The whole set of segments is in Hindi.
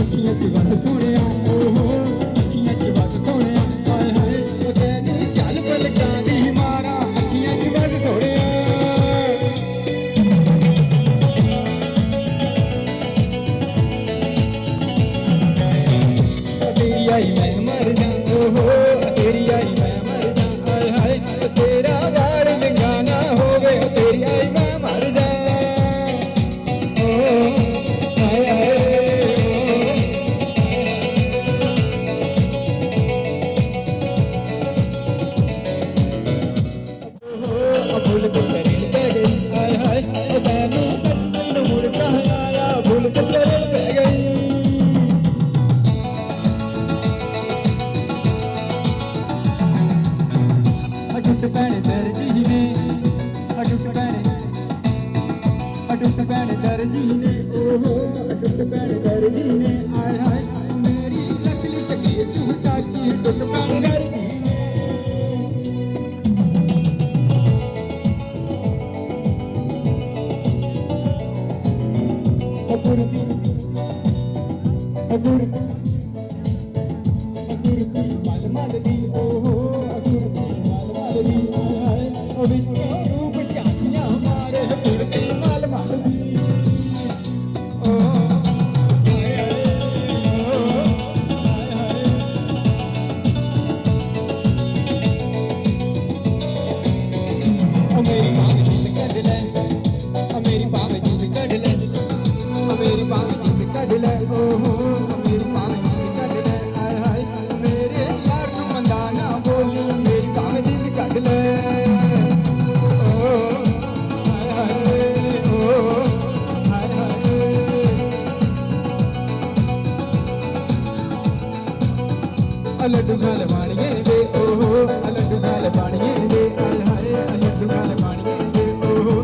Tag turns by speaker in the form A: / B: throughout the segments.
A: अखियां च बस सोने ओहो अखियां च बस सोने हाय हाय ओ कहनी चल पलकां दी मारा अखियां च बस सोने तेरी आई मैं मर जा ओहो तेरी आई मैं मर जा हाय हाय तेरा वार लंगा ना होवे तेरी आई मैं मर जा भूल के शरीर पे गई हाय हाय तैनू बचपन मुड़ कहाँ आया भूल के शरीर पे गई अटूट पैने दर्जी ने अटूट पैने दर्जी ने ओहो अटूट पैने दर्जी ने हाय हाय मेरी लकड़ी चकी झूठा की टूट पैने दर्जी अगुरती माल माल दी ओहो अगुरती माल माल दी हाय ओ विचों रूप झांकियां मारे अगुरती माल माल दी ओ हाय हाय ओ हाय हाय ओ मेरी बांह जिंद कढ ले ओ मेरी बांह जिंद कढ ले मेरी बांह जिंद कढ ले ओहो मेरी बांह जिंद कढ ले हाय हाय मेरे यार तू मंदा ना बोली मेरी बांह जिंद कढ ले ओ हाय हाय ओ हाय हाय लड्डू खाल पानिए दे ओहो लड्डू खाल पानिए दे हाय हाय लड्डू खाल पानिए दे ओहो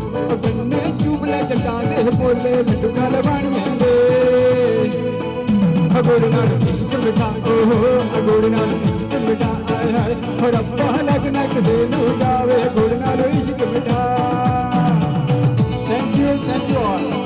A: बन्ने चुबला चटा दे बोले लड्डू खाल पानिए दे अगोड़ नाल इश्क मिठा ओहो अगोड़ नाल इश्क मिठा हाय हाय और अब्बा लगना किसे नू जावे अगोड़ नाल इश्क मिठा थैंक यू ऑल